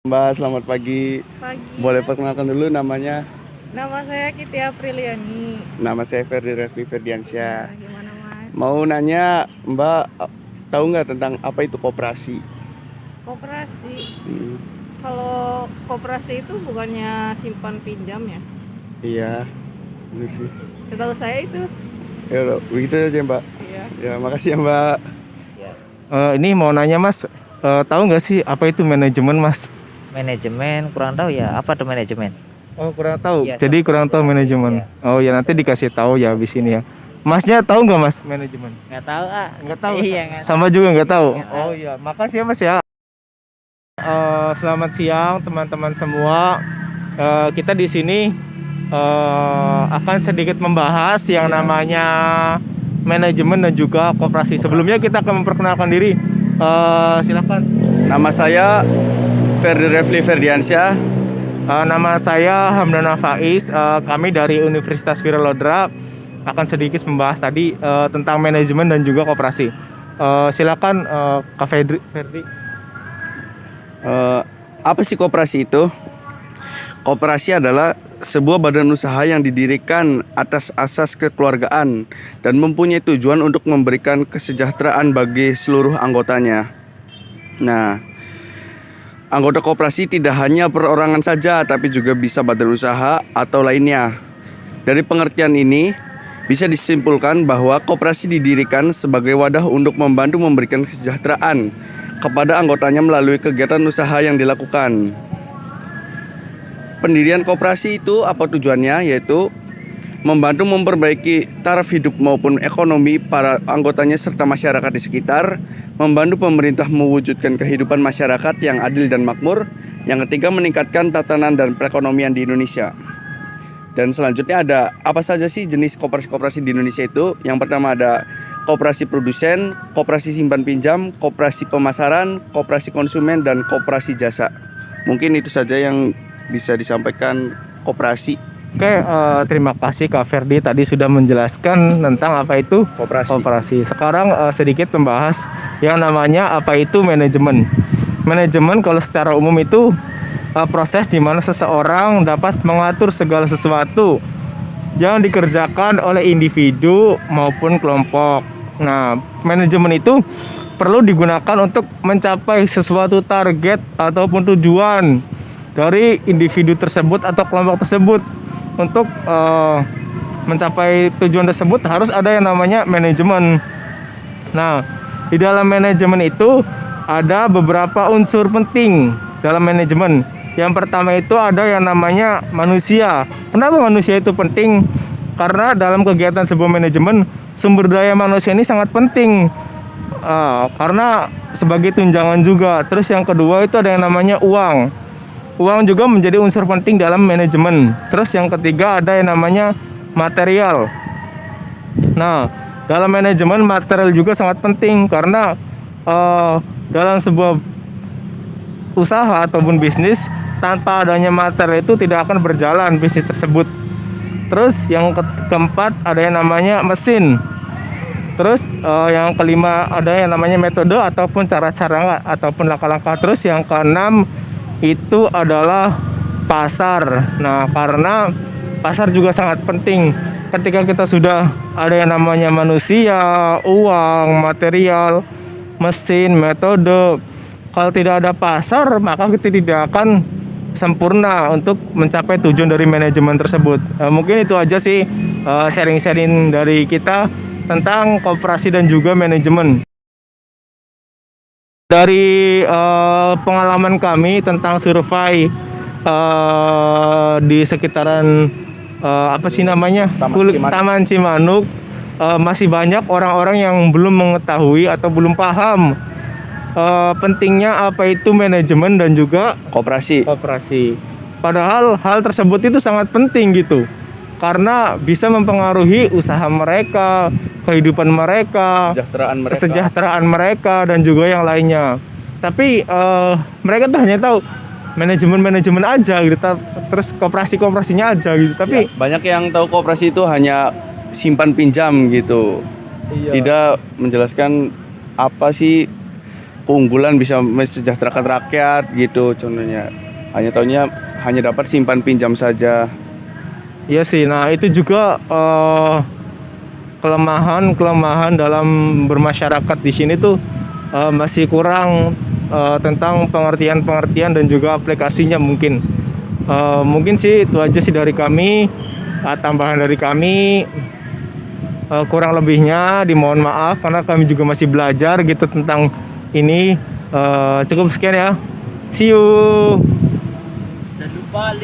Mbak, selamat pagi. Pagi. Boleh perkenalkan dulu namanya? Nama saya Kiti Apriliani. Nama saya Ferdi Refli Ferdiansyah. Gimana Mas? Mau nanya, Mbak, tahu nggak tentang apa itu koperasi? Koperasi. Hmm, Kalau koperasi itu bukannya simpan pinjam ya? iya, benar sih. Setahu saya itu. Ya, udah, begitu aja, Mbak. Iya. Ya, makasih ya, Mbak. Ya. Ini mau nanya Mas, tahu nggak sih apa itu manajemen Mas? Manajemen kurang tahu ya, apa tuh manajemen? Oh kurang tahu. Iya, Jadi kurang tahu manajemen. iya. Oh ya nanti dikasih tahu ya habis ini ya. Masnya tahu nggak Mas manajemen? Nggak tahu Nggak tahu. Iya nggak. Sama juga nggak tahu. Nggak tahu. Oh iya, makasih ya Mas ya. Selamat siang teman-teman semua. Kita di sini akan sedikit membahas yang namanya manajemen dan juga koperasi. Sebelumnya kita akan memperkenalkan diri. Silakan. Nama saya Ferdi Refli Ferdiansyah. Nama saya Hamdana Faiz. Kami dari Universitas Wiralodra akan sedikit membahas tadi tentang manajemen dan juga koperasi. Silakan Kak Ferdi. Apa sih koperasi itu? Koperasi adalah sebuah badan usaha yang didirikan atas asas kekeluargaan dan mempunyai tujuan untuk memberikan kesejahteraan bagi seluruh anggotanya. Nah, anggota koperasi tidak hanya perorangan saja, tapi juga bisa badan usaha atau lainnya. Dari pengertian ini, bisa disimpulkan bahwa koperasi didirikan sebagai wadah untuk membantu memberikan kesejahteraan kepada anggotanya melalui kegiatan usaha yang dilakukan. Pendirian koperasi itu apa tujuannya? Yaitu membantu memperbaiki taraf hidup maupun ekonomi para anggotanya serta masyarakat di sekitar, membantu pemerintah mewujudkan kehidupan masyarakat yang adil dan makmur, yang ketiga meningkatkan tatanan dan perekonomian di Indonesia. Dan selanjutnya ada apa saja sih jenis koperasi-koperasi di Indonesia itu? Yang pertama ada koperasi produsen, koperasi simpan pinjam, koperasi pemasaran, koperasi konsumen, dan koperasi jasa. Mungkin itu saja yang bisa disampaikan koperasi. Oke, terima kasih Kak Ferdi tadi sudah menjelaskan tentang apa itu koperasi. Sekarang sedikit membahas yang namanya apa itu manajemen. Manajemen kalau secara umum itu proses di mana seseorang dapat mengatur segala sesuatu yang dikerjakan oleh individu maupun kelompok. Nah, manajemen itu perlu digunakan untuk mencapai sesuatu target ataupun tujuan dari individu tersebut atau kelompok tersebut. Untuk mencapai tujuan tersebut harus ada yang namanya manajemen. Nah, di dalam manajemen itu ada beberapa unsur penting dalam manajemen. Yang pertama itu ada yang namanya manusia. Kenapa manusia itu penting? Karena dalam kegiatan sebuah manajemen, sumber daya manusia ini sangat penting. Karena sebagai tunjangan juga. Terus yang kedua itu ada yang namanya uang. Uang juga menjadi unsur penting dalam manajemen. Terus yang ketiga ada yang namanya material. Nah, dalam manajemen material juga sangat penting karena dalam sebuah usaha ataupun bisnis tanpa adanya material itu tidak akan berjalan bisnis tersebut. Terus yang keempat ada yang namanya mesin. Terus yang kelima ada yang namanya metode ataupun cara-cara ataupun langkah-langkah. Terus yang keenam itu adalah pasar. Nah, karena pasar juga sangat penting. Ketika kita sudah ada yang namanya manusia, uang, material, mesin, metode, kalau tidak ada pasar, maka kita tidak akan sempurna untuk mencapai tujuan dari manajemen tersebut. Mungkin itu aja sih sharing-sharing dari kita tentang koperasi dan juga manajemen. Dari pengalaman kami tentang survei di sekitaran apa sih namanya Taman Cimanuk, masih banyak orang-orang yang belum mengetahui atau belum paham pentingnya apa itu manajemen dan juga Koperasi. Padahal hal tersebut itu sangat penting gitu, karena bisa mempengaruhi usaha mereka, kehidupan mereka, kesejahteraan mereka dan juga yang lainnya. Tapi mereka tuh hanya tahu manajemen aja gitu, terus koperasinya aja gitu. Tapi Ya, banyak yang tahu koperasi itu hanya simpan pinjam gitu. iya. Tidak menjelaskan apa sih keunggulan bisa mesejahterakan rakyat gitu contohnya. Hanya dapat simpan pinjam saja. Iya sih. Nah, itu juga kelemahan dalam bermasyarakat di sini tuh masih kurang tentang pengertian dan juga aplikasinya mungkin. Mungkin sih itu aja sih dari kami. Tambahan dari kami, kurang lebihnya dimohon maaf karena kami juga masih belajar gitu tentang ini. Cukup sekian ya. See you. Jangan lupa